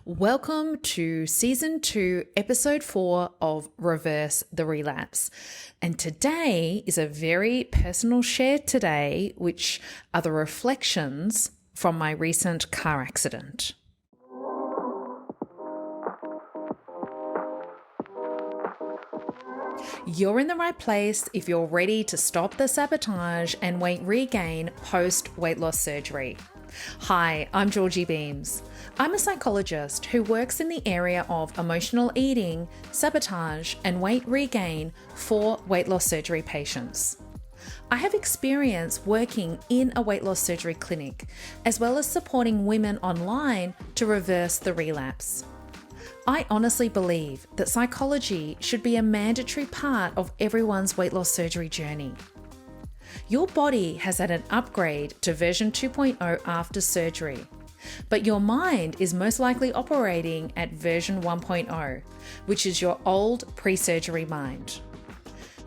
Welcome to Season 2, Episode 4 of Reverse the Relapse. And today is a very personal share today, which are the reflections from my recent car accident. You're in the right place if you're ready to stop the sabotage and weight regain post weight loss surgery. Hi, I'm Georgie Beams. I'm a psychologist who works in the area of emotional eating, sabotage, and weight regain for weight loss surgery patients. I have experience working in a weight loss surgery clinic, as well as supporting women online to reverse the relapse. I honestly believe that psychology should be a mandatory part of everyone's weight loss surgery journey. Your body has had an upgrade to version 2.0 after surgery, but your mind is most likely operating at version 1.0, which is your old pre-surgery mind.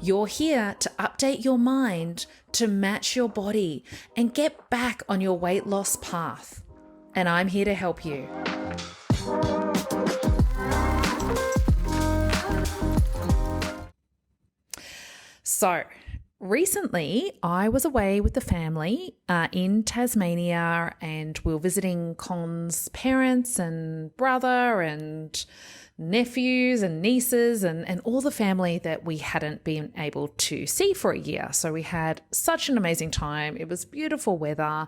You're here to update your mind to match your body and get back on your weight loss path. And I'm here to help you. So, recently, I was away with the family in Tasmania, and we were visiting Con's parents and brother and nephews and nieces and all the family that we hadn't been able to see for a year. So we had such an amazing time. It was beautiful weather.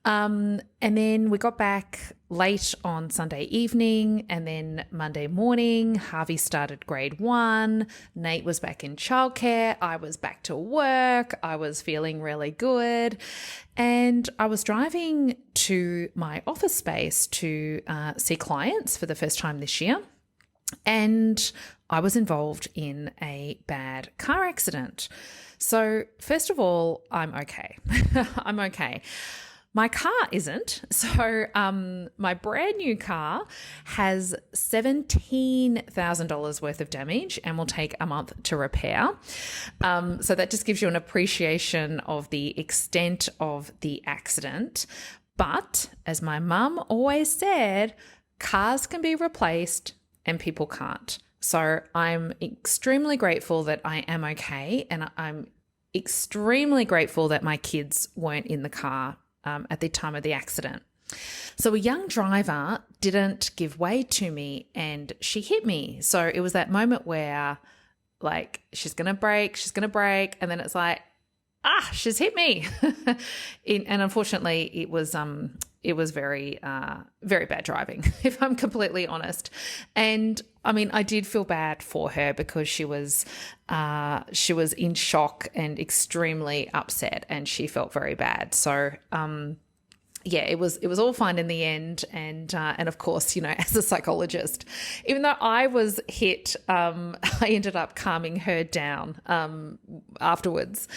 And then we got back late on Sunday evening, and then Monday morning, Harvey started grade 1. Nate was back in childcare. I was back to work. I was feeling really good. And I was driving to my office space to see clients for the first time this year. And I was involved in a bad car accident. So first of all, I'm okay. I'm okay. My car isn't. So my brand new car has $17,000 worth of damage and will take a month to repair. So that just gives you an appreciation of the extent of the accident. But as my mum always said, cars can be replaced and people can't. So I'm extremely grateful that I am okay. And I'm extremely grateful that my kids weren't in the car at the time of the accident. So a young driver didn't give way to me and she hit me. So it was that moment where like, she's going to brake. And then it's like, she's hit me. And unfortunately it was very, very bad driving, if I'm completely honest. And I mean, I did feel bad for her because she was in shock and extremely upset, and she felt very bad. So, yeah, it was all fine in the end. And of course, you know, as a psychologist, even though I was hit, I ended up calming her down, afterwards,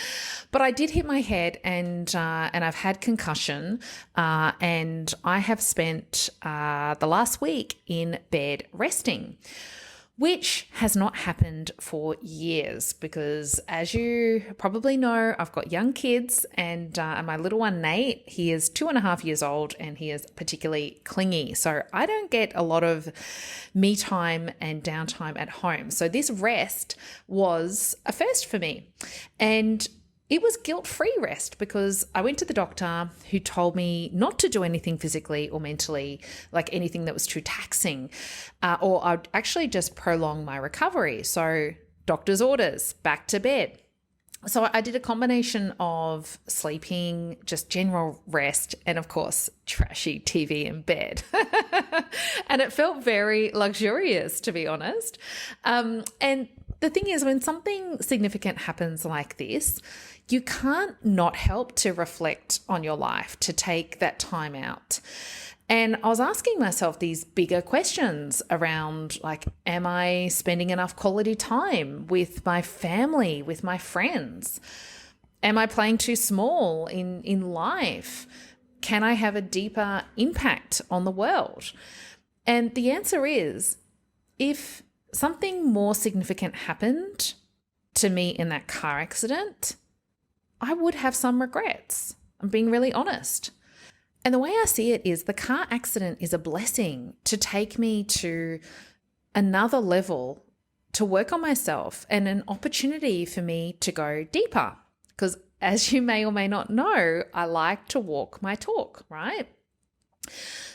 but I did hit my head and I've had concussion, and I have spent, the last week in bed resting, which has not happened for years because, as you probably know, I've got young kids, and my little one, Nate, he is 2.5 years old and he is particularly clingy. So I don't get a lot of me time and downtime at home. So this rest was a first for me. And it was guilt-free rest because I went to the doctor who told me not to do anything physically or mentally, like anything that was too taxing, or I'd actually just prolong my recovery. So doctor's orders, back to bed. So I did a combination of sleeping, just general rest, and of course, trashy TV in bed. And it felt very luxurious, to be honest. And the thing is, when something significant happens like this, you can't not help to reflect on your life, to take that time out. And I was asking myself these bigger questions around, like, am I spending enough quality time with my family, with my friends? Am I playing too small in life? Can I have a deeper impact on the world? And the answer is, if something more significant happened to me in that car accident, I would have some regrets. I'm being really honest. And the way I see it is the car accident is a blessing to take me to another level, to work on myself, and an opportunity for me to go deeper. Because as you may or may not know, I like to walk my talk, right?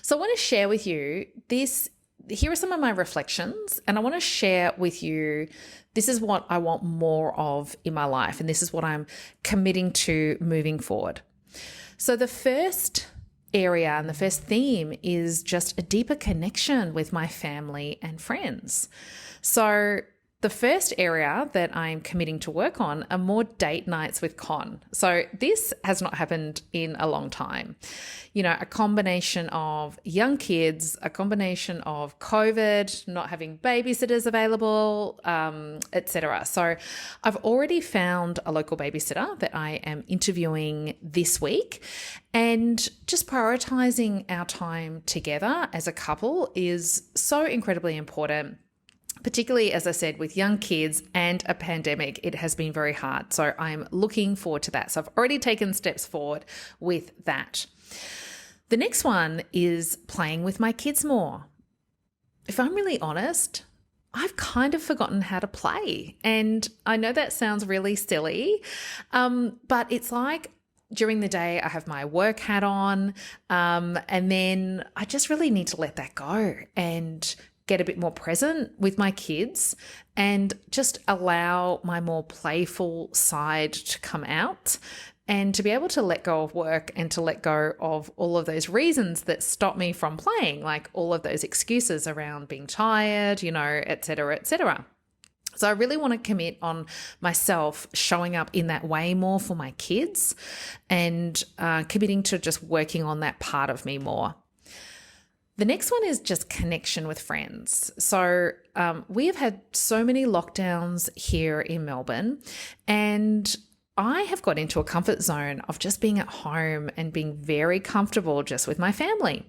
So I want to share with you this. Here are some of my reflections, and I want to share with you, this is what I want more of in my life, and this is what I'm committing to moving forward. So the first area and the first theme is just a deeper connection with my family and friends. So the first area that I'm committing to work on are more date nights with Con. So this has not happened in a long time. You know, a combination of young kids, a combination of COVID, not having babysitters available, etc. So I've already found a local babysitter that I am interviewing this week, and just prioritizing our time together as a couple is so incredibly important. Particularly, as I said, with young kids and a pandemic, it has been very hard. So I'm looking forward to that. So I've already taken steps forward with that. The next one is playing with my kids more. If I'm really honest, I've kind of forgotten how to play. And I know that sounds really silly, but it's like during the day I have my work hat on, and then I just really need to let that go and get a bit more present with my kids and just allow my more playful side to come out, and to be able to let go of work and to let go of all of those reasons that stop me from playing, like all of those excuses around being tired, you know, et cetera, et cetera. So I really want to commit on myself showing up in that way more for my kids, and committing to just working on that part of me more. The next one is just connection with friends. So we have had so many lockdowns here in Melbourne, and I have got into a comfort zone of just being at home and being very comfortable just with my family.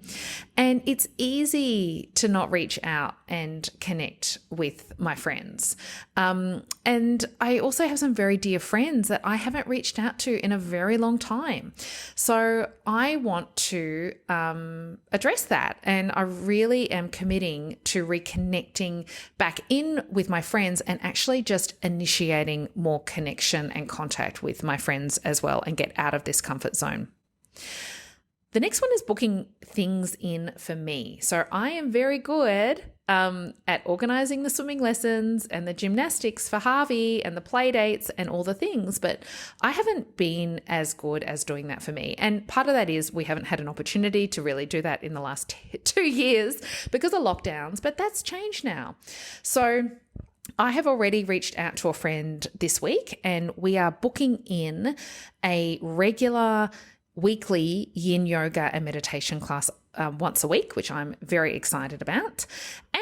And it's easy to not reach out and connect with my friends. And I also have some very dear friends that I haven't reached out to in a very long time. So I want to address that. And I really am committing to reconnecting back in with my friends and actually just initiating more connection and contact with my friends as well, and get out of this comfort zone. The next one is booking things in for me. So I am very good at organizing the swimming lessons and the gymnastics for Harvey and the play dates and all the things, but I haven't been as good as doing that for me. And part of that is we haven't had an opportunity to really do that in the last 2 years because of lockdowns, but that's changed now. So I have already reached out to a friend this week, and we are booking in a regular weekly yin yoga and meditation class once a week, which I'm very excited about.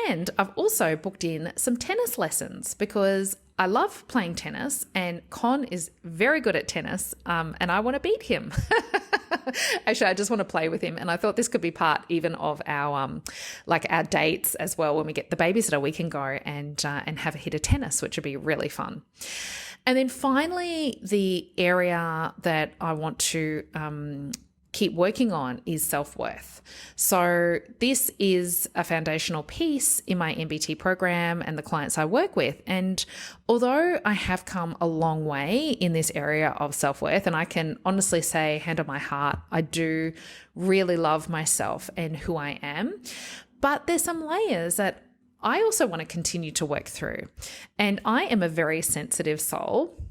And I've also booked in some tennis lessons because I love playing tennis, and Con is very good at tennis, and I want to beat him. Actually, I just want to play with him, and I thought this could be part even of our our dates as well. When we get the babysitter, we can go and have a hit of tennis, which would be really fun. And then finally, the area that I want to keep working on is self-worth. So this is a foundational piece in my MBT program and the clients I work with. And although I have come a long way in this area of self-worth, and I can honestly say, hand on my heart, I do really love myself and who I am, but there's some layers that I also want to continue to work through. And I am a very sensitive soul.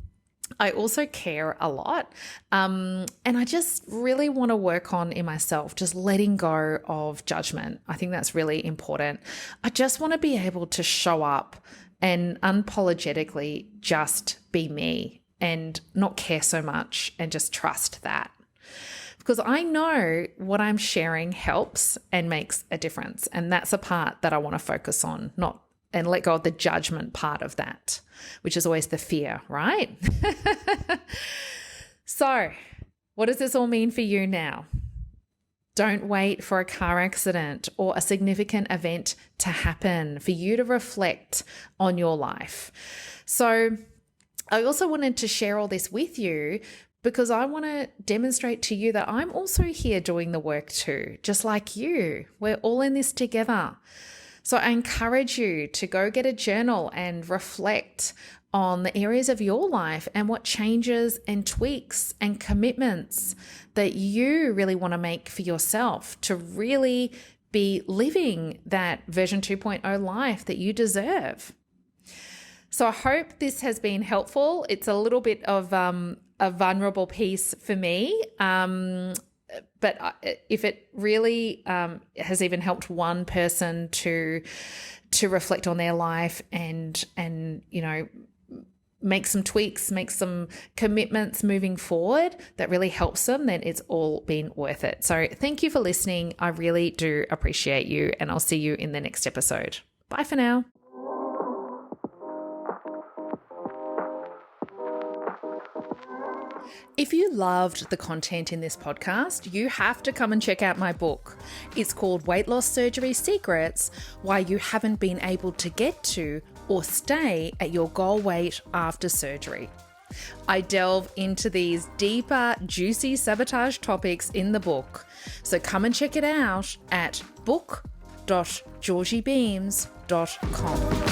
I also care a lot. And I just really want to work on in myself, just letting go of judgment. I think that's really important. I just want to be able to show up and unapologetically just be me and not care so much, and just trust that. Because I know what I'm sharing helps and makes a difference. And that's a part that I want to focus on, and let go of the judgment part of that, which is always the fear, right? So what does this all mean for you now? Don't wait for a car accident or a significant event to happen for you to reflect on your life. So I also wanted to share all this with you because I want to demonstrate to you that I'm also here doing the work too, just like you. We're all in this together. So I encourage you to go get a journal and reflect on the areas of your life and what changes and tweaks and commitments that you really want to make for yourself to really be living that version 2.0 life that you deserve. So I hope this has been helpful. It's a little bit of a vulnerable piece for me, but if it really has even helped one person to reflect on their life and make some tweaks, make some commitments moving forward that really helps them, then it's all been worth it. So thank you for listening. I really do appreciate you, and I'll see you in the next episode. Bye for now. If you loved the content in this podcast, you have to come and check out my book. It's called Weight Loss Surgery Secrets: Why You Haven't Been Able to Get to or Stay at Your Goal Weight After Surgery. I delve into these deeper, juicy sabotage topics in the book. So come and check it out at book.georgiebeams.com.